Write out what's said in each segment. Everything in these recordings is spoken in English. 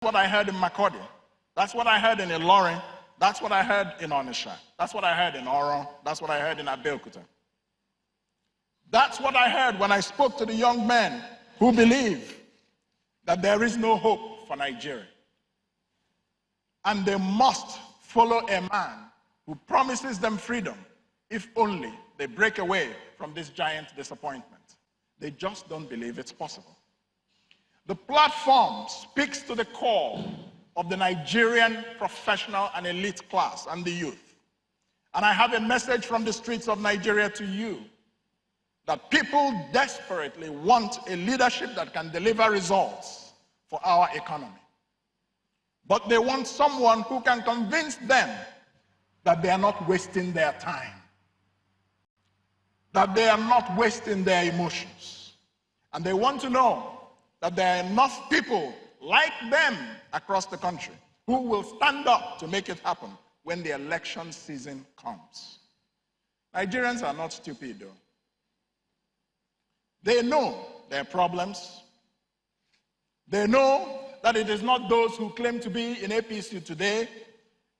what I heard in Makodi. That's what I heard in Ilorin. That's what I heard in Onitsha. That's what I heard in Oron. That's what I heard in Abeokuta. That's what I heard when I spoke to the young men who believe that there is no hope for Nigeria. And they must follow a man who promises them freedom if only they break away from this giant disappointment. They just don't believe it's possible. The platform speaks to the core of the Nigerian professional and elite class and the youth. And I have a message from the streets of Nigeria to you, that people desperately want a leadership that can deliver results for our economy. But they want someone who can convince them that they are not wasting their time, that they are not wasting their emotions. And they want to know that there are enough people like them across the country who will stand up to make it happen when the election season comes. Nigerians are not stupid, though. They know their problems. They know that it is not those who claim to be in APC today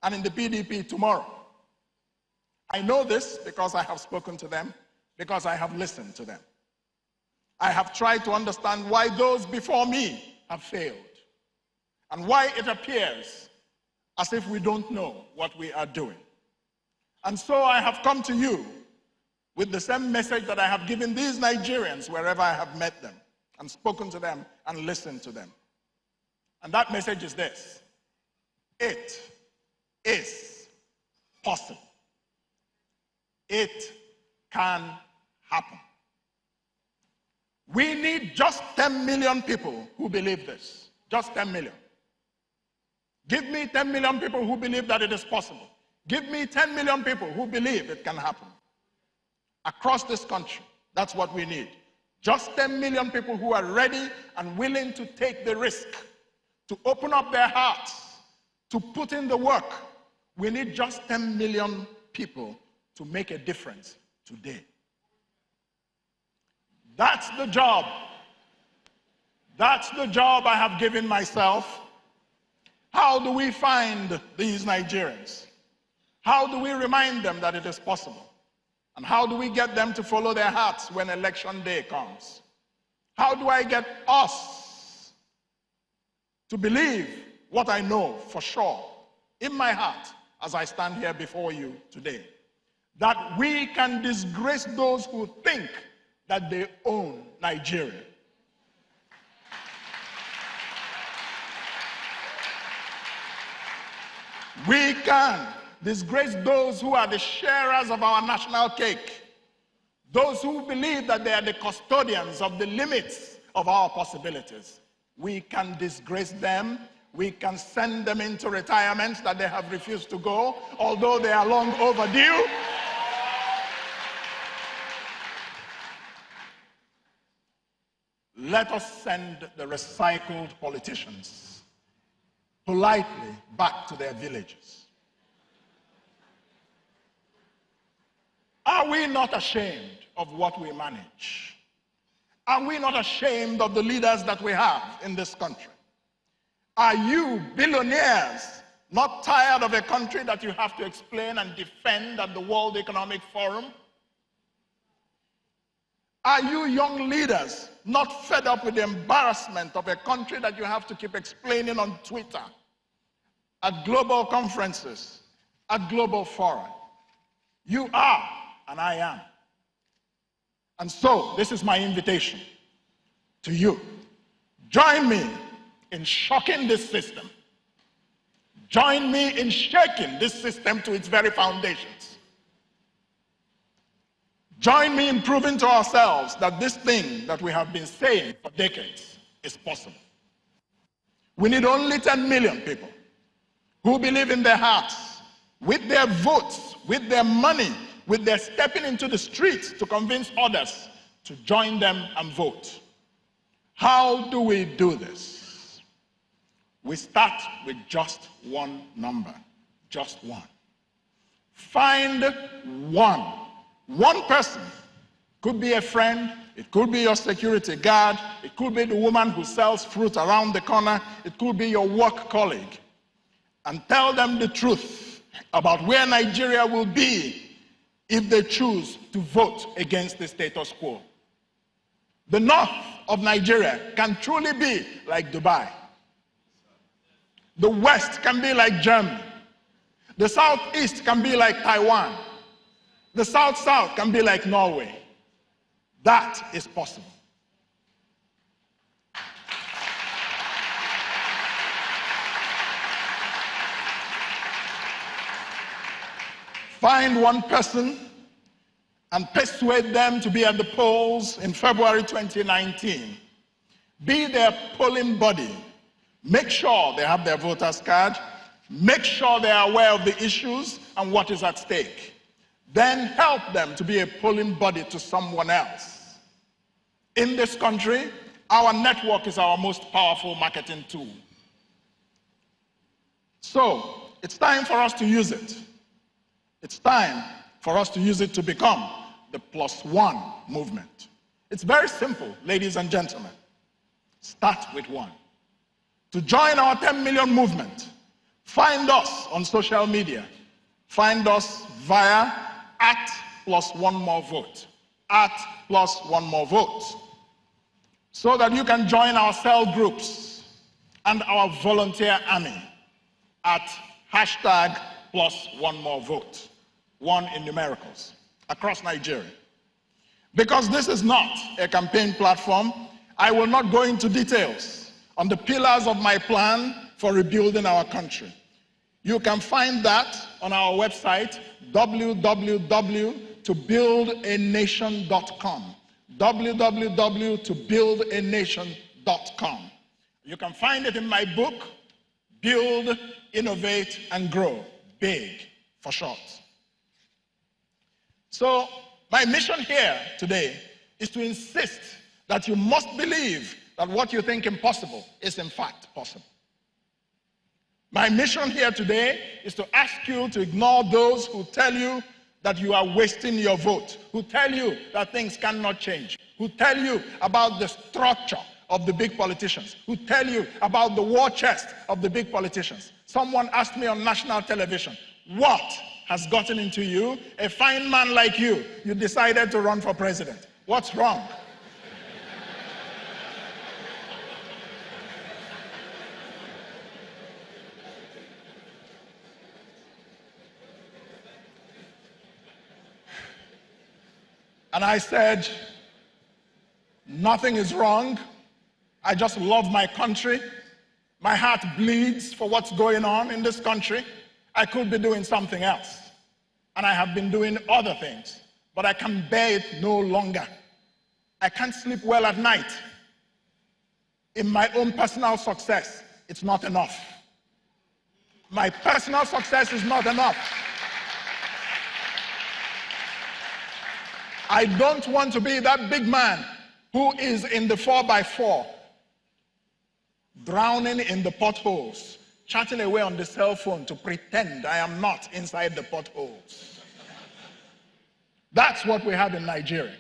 and in the PDP tomorrow. I know this because I have spoken to them, because I have listened to them. I have tried to understand why those before me have failed, and why it appears as if we don't know what we are doing. And so I have come to you with the same message that I have given these Nigerians wherever I have met them and spoken to them and listened to them. And that message is this: it is possible. It can happen. We need just 10 million people who believe this. Just 10 million. Give me 10 million people who believe that it is possible. Give me 10 million people who believe it can happen. Across this country, that's what we need. Just 10 million people who are ready and willing to take the risk, to open up their hearts, to put in the work. We need just 10 million people to make a difference today. That's the job. That's the job I have given myself. How do we find these Nigerians? How do we remind them that it is possible? And how do we get them to follow their hearts when election day comes? How do I get us to believe what I know for sure in my heart as I stand here before you today? That we can disgrace those who think that they own Nigeria. We can disgrace those who are the sharers of our national cake, those who believe that they are the custodians of the limits of our possibilities. We can disgrace them. We can send them into retirement that they have refused to go, although they are long overdue. Let us send the recycled politicians politely back to their villages. Are we not ashamed of what we manage? Are we not ashamed of the leaders that we have in this country? Are you billionaires not tired of a country that you have to explain and defend at the World Economic Forum? Are you young leaders not fed up with the embarrassment of a country that you have to keep explaining on Twitter, at global conferences, at global fora? You are, and I am. And so, this is my invitation to you. Join me in shocking this system. Join me in shaking this system to its very foundations. Join me in proving to ourselves that this thing that we have been saying for decades is possible. We need only 10 million people who believe in their hearts, with their votes, with their money, with their stepping into the streets to convince others to join them and vote. How do we do this? We start with just one number, just one. Find one person Could be a friend, it could be your security guard, it could be the woman who sells fruit around the corner, it could be your work colleague. And tell them the truth about where Nigeria will be if they choose to vote against the status quo. The north of Nigeria can truly be like Dubai. The west can be like Germany. The southeast can be like Taiwan. The south-south can be like Norway. That is possible. Find one person and persuade them to be at the polls in February 2019. Be their polling body. Make sure they have their voter's card. Make sure they are aware of the issues and what is at stake. Then help them to be a polling body to someone else. In this country, our network is our most powerful marketing tool. So, it's time for us to use it. It's time for us to use it to become the +1 movement. It's very simple, ladies and gentlemen. Start with one. To join our 10 million movement, find us on social media. Find us via @+1morevote. @+1morevote. So that you can join our cell groups and our volunteer army at #+1morevote. 1 in numericals across Nigeria. Because this is not a campaign platform, I will not go into details on the pillars of my plan for rebuilding our country. You can find that on our website, www.tobuildanation.com. www.tobuildanation.com. You can find it in my book, Build, Innovate, and Grow. BIG for short. So, my mission here today is to insist that you must believe that what you think impossible is in fact possible. My mission here today is to ask you to ignore those who tell you that you are wasting your vote, who tell you that things cannot change, who tell you about the structure of the big politicians, who tell you about the war chest of the big politicians. Someone asked me on national television, what has gotten into you? A fine man like you decided to run for president. What's wrong? And I said, nothing is wrong. I just love my country. My heart bleeds for what's going on in this country. I could be doing something else. And I have been doing other things. But I can bear it no longer. I can't sleep well at night. In my own personal success, it's not enough. My personal success is not enough. I don't want to be that big man who is in the 4x4, drowning in the potholes, chatting away on the cell phone to pretend I am not inside the potholes. That's what we have in Nigeria.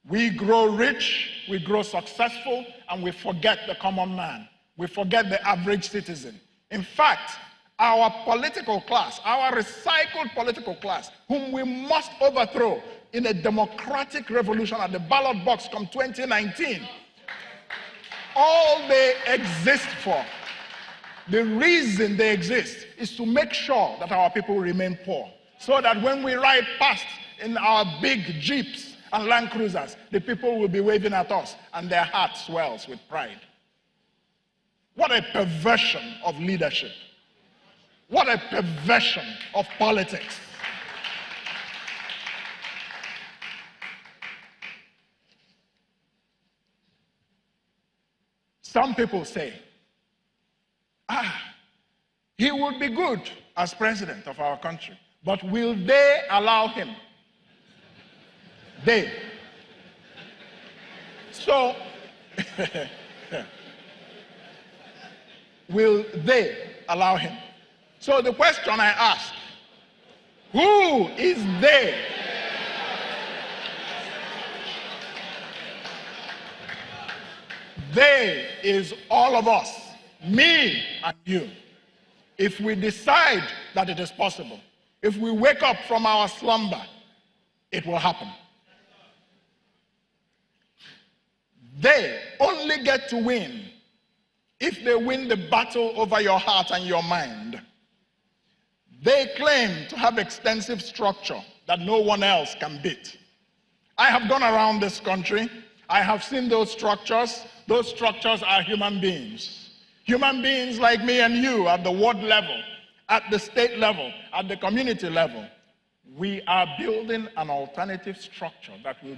We grow rich, we grow successful, and we forget the common man. We forget the average citizen. In fact, our political class, our recycled political class, whom we must overthrow in a democratic revolution at the ballot box come 2019, all they exist for, the reason they exist is to make sure that our people remain poor. So that when we ride past in our big Jeeps and Land Cruisers, the people will be waving at us and their heart swells with pride. What a perversion of leadership. What a perversion of politics. Some people say, he would be good as president of our country, but will they allow him? They. So, will they allow him? So the question I ask, who is they? They is all of us, me and you. If we decide that it is possible, if we wake up from our slumber, it will happen. They only get to win if they win the battle over your heart and your mind. They claim to have extensive structure that no one else can beat. I have gone around this country. I have seen those structures. Those structures are human beings. Human beings like me and you at the ward level, at the state level, at the community level. We are building an alternative structure that will